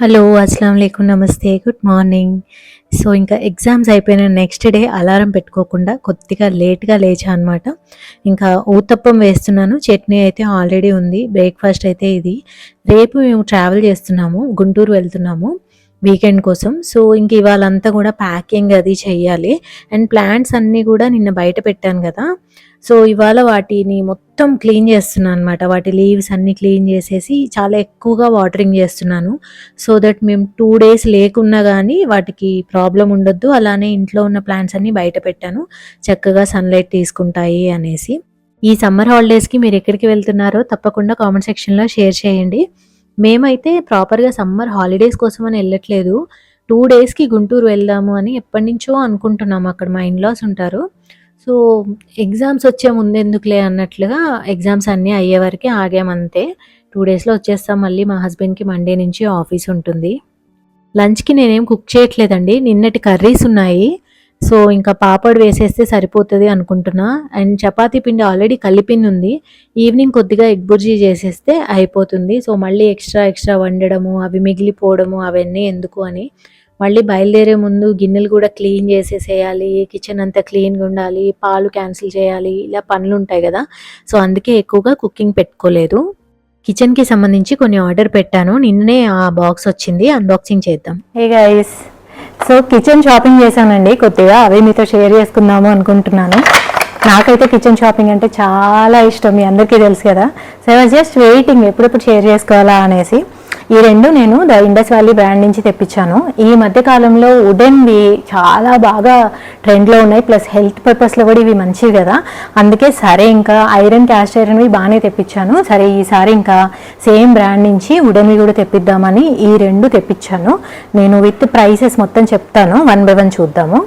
Hello! అస్సలాము అలైకుం. నమస్తే. Good morning. So, ఇంకా ఎగ్జామ్స్ అయిపోయిన నెక్స్ట్ డే అలారం పెట్టుకోకుండా కొద్దిగా లేట్‌గా లేచా అనమాట. ఇంకా ఊతప్పం వేస్తున్నాను. చట్నీ అయితే ఆల్రెడీ ఉంది. బ్రేక్‌ఫాస్ట్ అయితే ఇది. రేపు మేము ట్రావెల్ చేస్తున్నాము. గుంటూరు వెళ్తున్నాము వీకెండ్ కోసం. సో, ఇంక ఇవాళంతా కూడా ప్యాకింగ్ అది చెయ్యాలి. అండ్ ప్లాంట్స్ అన్నీ కూడా నిన్న బయట పెట్టాను కదా! సో, ఇవాళ వాటిని మొత్తం క్లీన్ చేస్తున్నా అనమాట. వాటి లీవ్స్ అన్నీ క్లీన్ చేసేసి చాలా ఎక్కువగా వాటరింగ్ చేస్తున్నాను. సో దట్ మేము 2 డేస్ లేకున్నా గానీ వాటికి ప్రాబ్లమ్ ఉండొద్దు. అలానే ఇంట్లో ఉన్న ప్లాంట్స్ అన్నీ బయట పెట్టాను. చక్కగా సన్‌లైట్ తీసుకుంటాయి అనేసి. ఈ సమ్మర్ హాలిడేస్‌కి మీరెక్కడికి వెళ్తున్నారో తప్పకుండా కామెంట్ సెక్షన్‌లో షేర్ చేయండి. మేమైతే ప్రాపర్‌గా సమ్మర్ హాలిడేస్ కోసమని ఎళ్ళట్లేదు. 2 డేస్‌కి గుంటూరు వెళ్దాము అని ఎప్పటినుంచో అనుకుంటున్నాము. అక్కడ మా ఇన్‌లాస్ ఉంటారు. సో, ఎగ్జామ్స్ వచ్చే ముందెందుకులే అన్నట్లుగా ఎగ్జామ్స్ అన్నీ అయ్యే వరకే ఆగామంతే. 2 డేస్‌లో వచ్చేస్తాం. మళ్ళీ మా హస్బెండ్‌కి మండే నుంచి ఆఫీస్ ఉంటుంది. లంచ్‌కి నేనేం కుక్ చేయట్లేదండి. నిన్నటి కర్రీస్ ఉన్నాయి. సో, ఇంకా పాపడ్ వేసేస్తే సరిపోతది అనుకుంటున్నా. అండ్ చపాతీ పిండి ఆల్రెడీ కలిపిందుంది. ఈవినింగ్ కొద్దిగా ఎగ్ బుర్జీ చేసేస్తే అయిపోతుంది. సో, మళ్ళీ ఎక్స్ట్రా వండడము, అవి మిగిలిపోవడము అవన్నీ ఎందుకు అని మళ్ళీ బయలుదేరే ముందు గిన్నెలు కూడా క్లీన్ చేసేసేయాలి. కిచెన్ అంతా క్లీన్‌గా ఉండాలి. పాలు క్యాన్సిల్ చేయాలి. ఇలా పనులుంటాయి గదా! సో, అందుకే ఎక్కువగా కుకింగ్ పెట్టుకోలేదు. కిచెన్‌కి సంబంధించి కొన్ని ఆర్డర్ పెట్టాను. నిన్ననే ఆ బాక్స్ వచ్చింది. అన్బాక్సింగ్ చేద్దాం. Hey guys, so kitchen shopping చేశానండి కొద్దిగా. అవి మీతో షేర్ చేసుకుందాము అనుకుంటున్నాను. నాకైతే కిచెన్ షాపింగ్ అంటే చాలా ఇష్టం, మీ అందరికీ తెలుసు కదా. So I was just waiting ఎప్పుడెప్పుడు షేర్ చేసుకోవాలా అనేసి. ఈ రెండు నేను ద ఇండస్ వ్యాలీ బ్రాండ్ నుంచి తెప్పించాను. ఈ మధ్య కాలంలో వుడెన్వి చాలా బాగా ట్రెండ్లో ఉన్నాయి. ప్లస్ హెల్త్ పర్పస్లో కూడా ఇవి మంచివి కదా. అందుకే సరే ఇంకా ఐరన్ క్యాస్ట్ ఐరన్వి బాగానే తెప్పించాను. సరే ఈసారి ఇంకా సేమ్ బ్రాండ్ నుంచి వుడెన్వి కూడా తెప్పిద్దామని ఈ రెండు తెప్పించాను. నేను విత్ ప్రైసెస్ మొత్తం చెప్తాను, 1 by 1 చూద్దాము.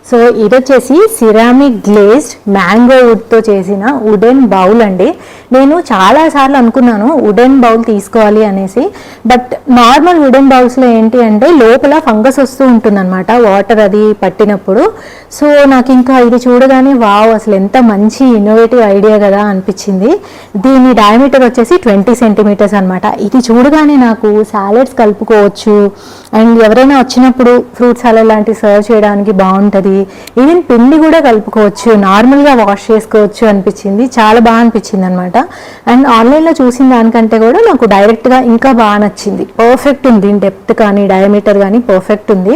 సో ఇది వచ్చేసి సిరామిక్ గ్లేజ్డ్ మ్యాంగో వుడ్తో చేసిన వుడెన్ బౌల్ అండి. నేను చాలాసార్లు అనుకున్నాను వుడెన్ బౌల్ తీసుకోవాలి అనేసి. బట్ నార్మల్ వుడెన్ బౌల్స్లో ఏంటి అంటే లోపల ఫంగస్ వస్తూ ఉంటుందన్నమాట వాటర్ అది పట్టినప్పుడు. సో నాకు ఇంకా ఇది చూడగానే వావ్, అసలు ఎంత మంచి ఇన్నోవేటివ్ ఐడియా కదా అనిపించింది. దీని డయామీటర్ వచ్చేసి 20 సెంటీమీటర్స్ అనమాట. ఇది చూడగానే నాకు సాలెడ్స్ కలుపుకోవచ్చు అండ్ ఎవరైనా వచ్చినప్పుడు ఫ్రూట్ సాలెడ్ లాంటివి సర్వ్ చేయడానికి బాగుంటుంది. ఈవెన్ పిండి కూడా కలుపుకోవచ్చు, నార్మల్గా వాష్ చేసుకోవచ్చు అనిపించింది. చాలా బాగా అనిపించింది అనమాట. అండ్ ఆన్లైన్లో చూసిన దానికంటే కూడా నాకు డైరెక్ట్గా ఇంకా బాగా నచ్చింది. పర్ఫెక్ట్ ఉంది, డెప్త్ కానీ డయామీటర్ కానీ పర్ఫెక్ట్ ఉంది.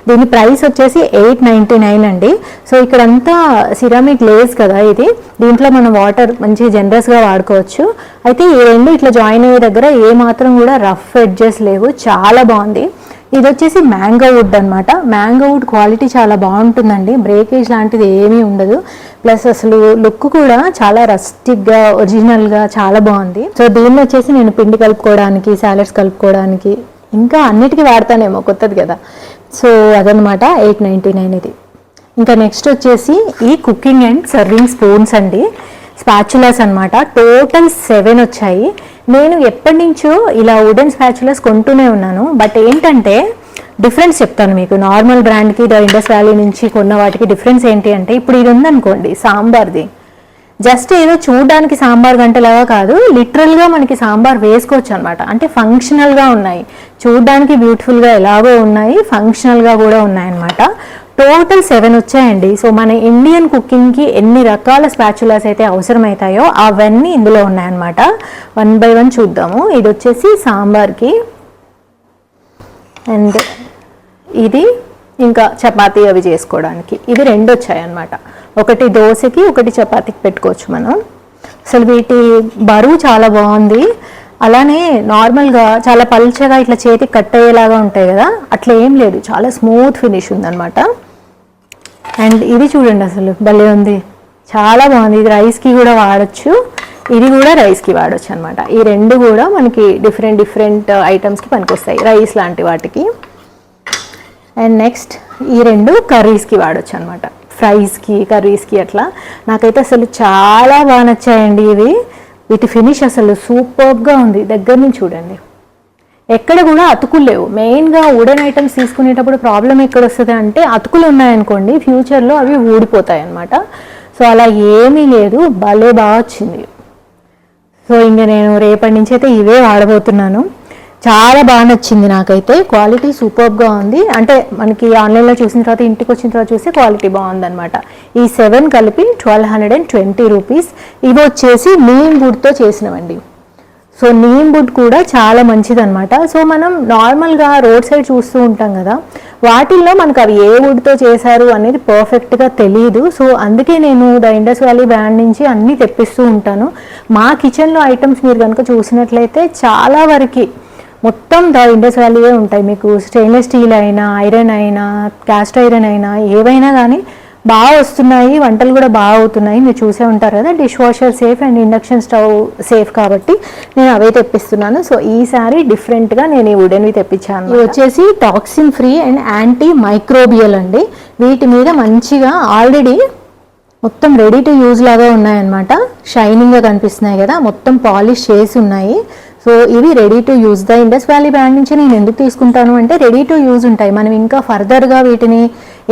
దీని ప్రైస్ వచ్చేసి 899 అండి. సో ఇక్కడంతా సిరామిక్ గ్లేజ్ కదా ఇది. దీంట్లో మనం వాటర్ మంచిగా జనరస్గా వాడుకోవచ్చు. అయితే ఈ రెండు ఇట్లా జాయిన్ అయ్యే దగ్గర ఏ మాత్రం కూడా రఫ్ ఎడ్జెస్ లేవు, చాలా బాగుంది. ఇది వచ్చేసి మ్యాంగో వుడ్ అనమాట. మ్యాంగో వుడ్ క్వాలిటీ చాలా బాగుంటుందండి, బ్రేకేజ్ లాంటిది ఏమీ ఉండదు. ప్లస్ అసలు లుక్ కూడా చాలా రస్టిక్గా ఒరిజినల్గా చాలా బాగుంది. సో దీన్ని వచ్చేసి నేను పిండి కలుపుకోవడానికి, సాలెడ్స్ కలుపుకోవడానికి, ఇంకా అన్నిటికీ వాడతానేమో, కొత్తది కదా. సో అదనమాట 899 ఇది. ఇంకా నెక్స్ట్ వచ్చేసి ఈ కుకింగ్ అండ్ సర్వింగ్ స్పూన్స్ అండి, స్పాచులాస్ అనమాట. టోటల్ 7 వచ్చాయి. నేను ఎప్పటి నుంచో ఇలా వుడెన్ స్పాచులాస్ కొంటూనే ఉన్నాను. బట్ ఏంటంటే డిఫరెన్స్ చెప్తాను మీకు. నార్మల్ బ్రాండ్కి ద ఇండస్ వ్యాలీ నుంచి కొన్న వాటికి డిఫరెన్స్ ఏంటి అంటే, ఇప్పుడు ఇది ఉందనుకోండి సాంబార్ది, జస్ట్ ఏదో చూడడానికి సాంబార్ గంటలాగా కాదు, లిటరల్గా మనకి సాంబార్ వేసుకోవచ్చు అనమాట. అంటే ఫంక్షనల్గా ఉన్నాయి, చూడడానికి బ్యూటిఫుల్గా ఎలాగో ఉన్నాయి, ఫంక్షనల్గా కూడా ఉన్నాయన్నమాట. టోటల్ 7 వచ్చాయండి. సో మన ఇండియన్ కుకింగ్కి ఎన్ని రకాల స్పాచులాస్ అయితే అవసరమవుతాయో అవన్నీ ఇందులో ఉన్నాయన్నమాట. 1 by 1 చూద్దాము. ఇది వచ్చేసి సాంబార్కి, అండ్ ఇది ఇంకా చపాతీ అవి చేసుకోవడానికి. ఇది 2 వచ్చాయన్నమాట. ఒకటి దోశకి, ఒకటి చపాతీకి పెట్టుకోవచ్చు మనం. అసలు వీటి బరువు చాలా బాగుంది. అలానే నార్మల్గా చాలా పల్చగా ఇట్లా చేతికి కట్ అయ్యేలాగా ఉంటాయి కదా, అట్లా ఏం లేదు, చాలా స్మూత్ ఫినిష్ ఉందన్నమాట. అండ్ ఇది చూడండి అసలు భలే ఉంది, చాలా బాగుంది. ఇది రైస్కి కూడా వాడచ్చు, ఇది కూడా రైస్కి వాడచ్చు అనమాట. ఈ రెండు కూడా మనకి డిఫరెంట్ ఐటమ్స్కి పనికొస్తాయి, రైస్ లాంటి వాటికి. అండ్ నెక్స్ట్ ఈ రెండు కర్రీస్కి వాడచ్చు అనమాట, ఫ్రైస్కి, కర్రీస్కి అట్లా. నాకైతే అసలు చాలా బాగా నచ్చాయండి ఇవి. వీటి ఫినిష్ అసలు సూపర్గా ఉంది. దగ్గర నుంచి చూడండి, ఎక్కడ కూడా అతుకులు లేవు. మెయిన్గా వుడెన్ ఐటమ్స్ తీసుకునేటప్పుడు ప్రాబ్లం ఎక్కడ వస్తుంది అంటే, అతుకులు ఉన్నాయనుకోండి ఫ్యూచర్లో అవి ఊడిపోతాయి అన్నమాట. సో అలా ఏమీ లేదు, భలే బాగా వచ్చింది. సో ఇంకా నేను రేపటి నుంచి అయితే ఇవే వాడబోతున్నాను. చాలా బాగా నచ్చింది నాకైతే. క్వాలిటీ సూపర్గా ఉంది. అంటే మనకి ఆన్లైన్లో చూసిన తర్వాత ఇంటికి వచ్చిన తర్వాత చూస్తే క్వాలిటీ బాగుందన్నమాట. ఈ 7 కలిపి 1220 రూపీస్. ఇవి వచ్చేసి నీమ్ వుడ్తో చేసినవండి. సో నీమ్ వుడ్ కూడా చాలా మంచిదన్నమాట. సో మనం నార్మల్గా రోడ్ సైడ్ చూస్తూ ఉంటాం కదా, వాటిల్లో మనకు అవి ఏ వుడ్తో చేశారు అనేది పర్ఫెక్ట్గా తెలియదు. సో అందుకే నేను ద ఇండస్ వ్యాలీ బ్రాండ్ నుంచి అన్నీ తెప్పిస్తూ ఉంటాను. మా కిచెన్లో ఐటమ్స్ మీరు కనుక చూసినట్లయితే చాలా వరకు మొత్తం ద ఇండస్ వ్యాలీయే ఉంటాయి. మీకు స్టెయిన్లెస్ స్టీల్ అయినా, ఐరన్ అయినా, క్యాస్ట్ ఐరన్ అయినా, ఏవైనా కానీ బాగా వస్తున్నాయి. వంటలు కూడా బాగా అవుతున్నాయి. మీరు చూసే ఉంటారు కదా, dish washer safe and induction stove safe కాబట్టి నేను అవే తెప్పిస్తున్నాను. సో ఈసారి డిఫరెంట్గా నేను ఈ వుడెన్వి తెప్పించాను. ఇవి వచ్చేసి toxin free and anti microbial అండి. వీటి మీద మంచిగా ఆల్రెడీ మొత్తం రెడీ టు యూజ్ లాగా ఉన్నాయన్నమాట. షైనింగ్గా కనిపిస్తున్నాయి కదా, మొత్తం పాలిష్ చేసి ఉన్నాయి. సో ఇవి ready to use. The Indus valley brand నుంచి నేను ఎందుకు తీసుకుంటాను అంటే రెడీ టు యూజ్ ఉంటాయి. మనం ఇంకా ఫర్దర్గా వీటిని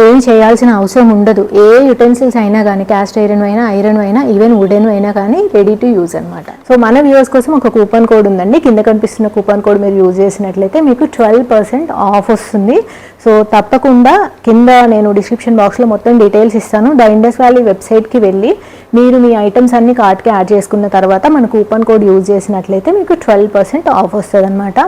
ఏం చేయాల్సిన అవసరం ఉండదు. ఏ యుటెన్సిల్స్ అయినా కానీ, క్యాస్ట్ ఐరన్ అయినా, ఐరన్ అయినా, ఈవెన్ వుడెన్ అయినా కానీ రెడీ టు యూజ్ అనమాట. సో మన వ్యూవర్స్ కోసం ఒక కూపన్ కోడ్ ఉందండి. కింద కనిపిస్తున్న కూపన్ కోడ్ మీరు యూజ్ చేసినట్లయితే మీకు 12% ఆఫ్ వస్తుంది. సో తప్పకుండా కింద నేను డిస్క్రిప్షన్ బాక్స్లో మొత్తం డీటెయిల్స్ ఇస్తాను. ద ఇండస్ వ్యాలీ వెబ్సైట్కి వెళ్ళి మీరు మీ ఐటమ్స్ అన్ని కార్ట్కి యాడ్ చేసుకున్న తర్వాత మన కూపన్ కోడ్ యూజ్ చేసినట్లయితే మీకు 12% ఆఫ్ వస్తుంది అనమాట.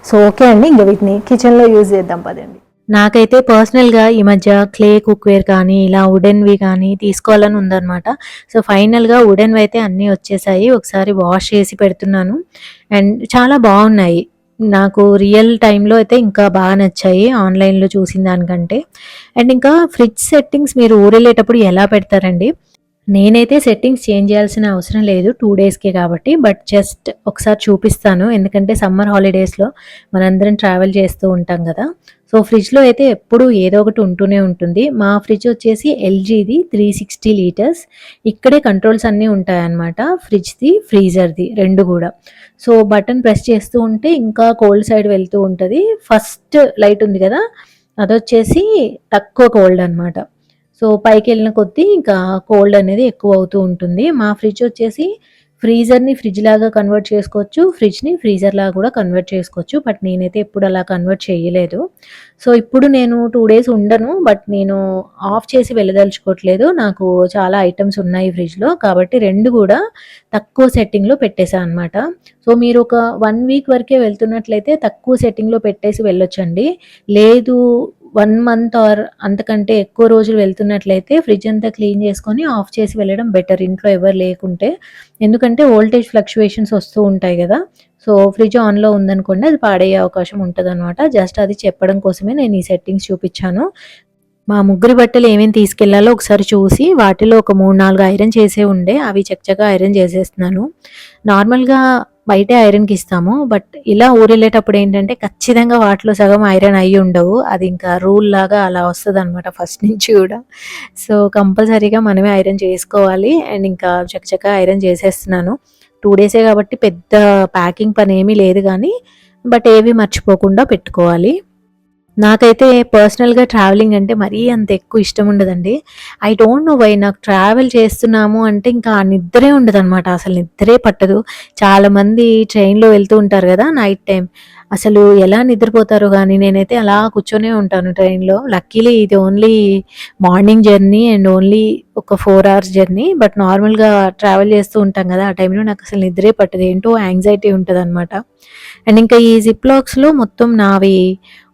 సో ఓకే అండి, ఇంకా వీటిని కిచెన్లో యూజ్ చేద్దాం పదండి. నాకైతే పర్సనల్గా ఈ మధ్య క్లే కుక్వేర్ కానీ ఇలా వుడెన్వి కానీ తీసుకోవాలని ఉందన్నమాట. సో ఫైనల్గా వుడెన్వి అయితే అన్నీ వచ్చేసాయి. ఒకసారి వాష్ చేసి పెడుతున్నాను అండ్ చాలా బాగున్నాయి. నాకు రియల్ టైంలో అయితే ఇంకా బాగా నచ్చాయి ఆన్లైన్లో చూసిన దానికంటే. అండ్ ఇంకా ఫ్రిడ్జ్ సెట్టింగ్స్ మీరు ఊరెళ్ళేటప్పుడు ఎలా పెడతారండి? నేనైతే సెట్టింగ్స్ చేంజ్ చేయాల్సిన అవసరం లేదు 2 డేస్కే కాబట్టి, బట్ జస్ట్ ఒకసారి చూపిస్తాను. ఎందుకంటే సమ్మర్ హాలిడేస్లో మనందరం ట్రావెల్ చేస్తూ ఉంటాం కదా. సో ఫ్రిడ్జ్లో అయితే ఎప్పుడూ ఏదో ఒకటి ఉంటూనే ఉంటుంది. మా ఫ్రిడ్జ్ వచ్చేసి ఎల్జీది 360 లీటర్స్. ఇక్కడే కంట్రోల్స్ అన్నీ ఉంటాయన్నమాట, ఫ్రిడ్జ్ది ఫ్రీజర్ది రెండు కూడా. సో బటన్ ప్రెస్ చేస్తూ ఉంటే ఇంకా కోల్డ్ సైడ్ వెళ్తూ ఉంటుంది. ఫస్ట్ లైట్ ఉంది కదా, అదొచ్చేసి తక్కువ కోల్డ్ అనమాట. సో పైకి వెళ్ళిన కొద్దీ ఇంకా కోల్డ్ అనేది ఎక్కువ అవుతూ ఉంటుంది. మా ఫ్రిడ్జ్ వచ్చేసి ఫ్రీజర్ని ఫ్రిడ్జ్ లాగా కన్వర్ట్ చేసుకోవచ్చు, ఫ్రిడ్జ్ని ఫ్రీజర్ లాగా కూడా కన్వర్ట్ చేసుకోవచ్చు. బట్ నేనైతే ఎప్పుడు అలా కన్వర్ట్ చేయలేదు. సో ఇప్పుడు నేను 2 డేస్ ఉండను, బట్ నేను ఆఫ్ చేసి వెళ్ళదలుచుకోవట్లేదు. నాకు చాలా ఐటమ్స్ ఉన్నాయి ఫ్రిడ్జ్లో కాబట్టి రెండు కూడా తక్కువ సెట్టింగ్లో పెట్టేశాను అనమాట. సో మీరు ఒక 1 వీక్ వరకే వెళ్తున్నట్లయితే తక్కువ సెట్టింగ్లో పెట్టేసి వెళ్ళొచ్చండి. లేదు 1 మంత్ ఆర్ అంతకంటే ఎక్కువ రోజులు వెళ్తున్నట్లయితే ఫ్రిడ్జ్ అంతా క్లీన్ చేసుకొని ఆఫ్ చేసి వెళ్ళడం బెటర్, ఇంట్లో ఎవరు లేకుంటే. ఎందుకంటే వోల్టేజ్ ఫ్లక్చువేషన్స్ వస్తూ ఉంటాయి కదా. సో ఫ్రిడ్జ్ ఆన్లో ఉందనుకోండి అది పాడయ్యే అవకాశం ఉంటుంది అనమాట. జస్ట్ అది చెప్పడం కోసమే నేను ఈ సెట్టింగ్స్ చూపించాను. మా ముగ్గురి బట్టలు ఏమేమి తీసుకెళ్లాలో ఒకసారి చూసి వాటిలో ఒక 3-4 ఐరన్ చేసే ఉండే, అవి చక్కగా ఐరన్ చేసేస్తున్నాను. నార్మల్గా బయటే ఐరన్కి ఇస్తాము, బట్ ఇలా ఊరెళ్ళేటప్పుడు ఏంటంటే ఖచ్చితంగా వాటిలో సగం ఐరన్ అయ్యి ఉండవు. అది ఇంకా రూల్ లాగా అలా వస్తుంది అనమాట ఫస్ట్ నుంచి కూడా. సో కంపల్సరీగా మనమే ఐరన్ చేసుకోవాలి. అండ్ ఇంకా చక్కగా ఐరన్ చేసేస్తున్నాను. 2 డేసే కాబట్టి పెద్ద ప్యాకింగ్ పని ఏమీ లేదు కానీ, బట్ ఏవి మర్చిపోకుండా పెట్టుకోవాలి. నాకైతే పర్సనల్గా ట్రావెలింగ్ అంటే మరీ అంత ఎక్కువ ఇష్టం ఉండదండి. I don't know why. నాకు ట్రావెల్ చేస్తున్నాము అంటే ఇంకా నిద్రే ఉండదు అనమాట, అసలు నిద్రే పట్టదు. చాలామంది ట్రైన్లో వెళ్తూ ఉంటారు కదా నైట్ టైం, అసలు ఎలా నిద్రపోతారో కానీ నేనైతే అలా కూర్చొనే ఉంటాను ట్రైన్లో. లక్కీలీ ఇది only morning journey and only ఒక 4 hours జర్నీ. బట్ నార్మల్గా ట్రావెల్ చేస్తూ ఉంటాం కదా, ఆ టైంలో నాకు అసలు నిద్రే పట్టదు, ఏంటో యాంగ్జైటీ ఉంటుంది అనమాట. అండ్ ఇంకా ఈ జిప్ లాక్స్లో మొత్తం నావి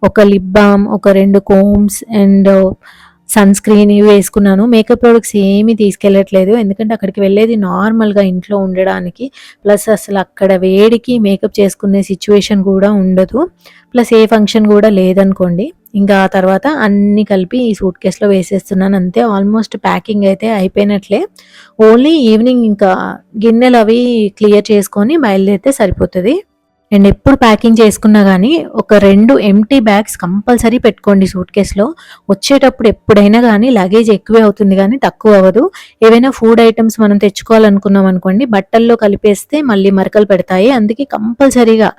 ఒక లిప్ బామ్, ఒక 2 కోమ్స్ అండ్ సన్ స్క్రీన్ ఇవి వేసుకున్నాను. మేకప్ ప్రొడక్ట్స్ ఏమీ తీసుకెళ్ళట్లేదు, ఎందుకంటే అక్కడికి వెళ్ళేది నార్మల్గా ఇంట్లో ఉండడానికి. ప్లస్ అసలు అక్కడ వేడికి మేకప్ చేసుకునే సిచ్యువేషన్ కూడా ఉండదు, ప్లస్ ఏ ఫంక్షన్ కూడా లేదనుకోండి. ఇంకా ఆ తర్వాత అన్నీ కలిపి ఈ సూట్ కేసులో వేసేస్తున్నాను అంతే. ఆల్మోస్ట్ ప్యాకింగ్ అయితే అయిపోయినట్లే. ఓన్లీ ఈవినింగ్ ఇంకా గిన్నెలు అవి క్లియర్ చేసుకొని బయలుదేరితే సరిపోతుంది. అండ్ ఎప్పుడు ప్యాకింగ్ చేసుకున్నా కానీ ఒక 2 ఎంటీ బ్యాగ్స్ కంపల్సరీ పెట్టుకోండి సూట్ కేసులో. వచ్చేటప్పుడు ఎప్పుడైనా కానీ లగేజ్ ఎక్కువే అవుతుంది కానీ తక్కువ అవ్వదు. ఏవైనా ఫుడ్ ఐటమ్స్ మనం తెచ్చుకోవాలనుకున్నాం అనుకోండి, బట్టల్లో కలిపేస్తే మళ్ళీ మరకలు పెడతాయి. అందుకే కంపల్సరీగా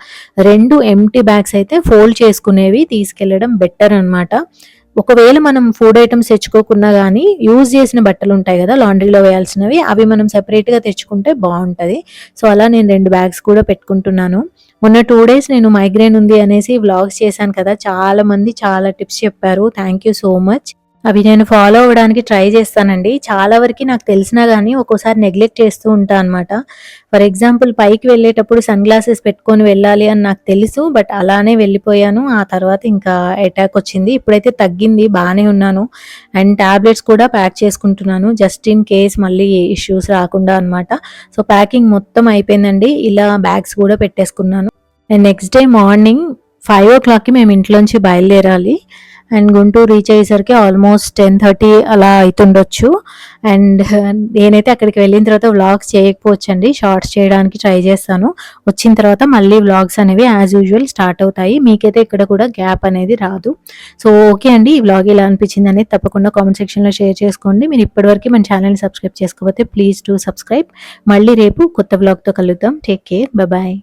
2 ఎంటీ బ్యాగ్స్ అయితే ఫోల్డ్ చేసుకునేవి తీసుకెళ్ళడం బెటర్ అనమాట. ఒకవేళ మనం ఫుడ్ ఐటమ్స్ తెచ్చుకోకున్నా కానీ యూజ్ చేసిన బట్టలు ఉంటాయి కదా లాండ్రీలో వేయాల్సినవి, అవి మనం సెపరేట్గా తెచ్చుకుంటే బాగుంటుంది. సో అలా నేను 2 బ్యాగ్స్ కూడా పెట్టుకుంటున్నాను. మొన్న 2 డేస్ నేను మైగ్రేన్ ఉంది అనేసి వ్లాగ్స్ చేశాను కదా! చాలా మంది చాలా టిప్స్ చెప్పారు. Thank you so much. అవి నేను ఫాలో అవ్వడానికి ట్రై చేస్తానండి. చాలా వరకి నాకు తెలిసినా గానీ ఒక్కోసారి నెగ్లెక్ట్ చేస్తూ ఉంటా అనమాట. ఫర్ ఎగ్జాంపుల్ పైకి వెళ్ళేటప్పుడు సన్ గ్లాసెస్ పెట్టుకొని వెళ్ళాలి అని నాకు తెలుసు. బట్ అలానే వెళ్ళిపోయాను. ఆ తర్వాత ఇంకా అటాక్ వచ్చింది. ఇప్పుడైతే తగ్గింది. బానే ఉన్నాను. అండ్ టాబ్లెట్స్ కూడా ప్యాక్ చేసుకుంటున్నాను. జస్ట్ ఇన్ కేస్ మళ్ళీ ఇష్యూస్ రాకుండా అనమాట. సో, ప్యాకింగ్ మొత్తం అయిపోయిందండి. ఇలా బ్యాగ్స్ కూడా పెట్టేసుకున్నాను. అండ్ నెక్స్ట్ డే మార్నింగ్ 5:00కి మేము ఇంట్లోంచి బయలుదేరాలి. అండ్ గుంటూరు రీచ్ అయ్యేసరికి ఆల్మోస్ట్ 10:30 అలా అయితుండొచ్చు. అండ్ నేనైతే అక్కడికి వెళ్ళిన తర్వాత వ్లాగ్స్ చేయకపోవచ్చండి. షార్ట్స్ చేయడానికి ట్రై చేస్తాను. వచ్చిన తర్వాత మళ్ళీ వ్లాగ్స్ అనేవి యాజ్ యూజువల్ స్టార్ట్ అవుతాయి. మీకైతే ఇక్కడ కూడా గ్యాప్ అనేది రాదు. సో, ఓకే అండి. ఈ వ్లాగ్ ఎలా అనిపించింది అనేది తప్పకుండా కామెంట్ సెక్షన్‌లో షేర్ చేసుకోండి. మీరు ఇప్పటివరకు మన ఛానల్‌ని సబ్స్క్రైబ్ చేసుకోకపోతే ప్లీజ్ డూ సబ్స్క్రైబ్. మళ్ళీ రేపు కొత్త వ్లాగ్‌తో కలుద్దాం. Take care. బాయ్.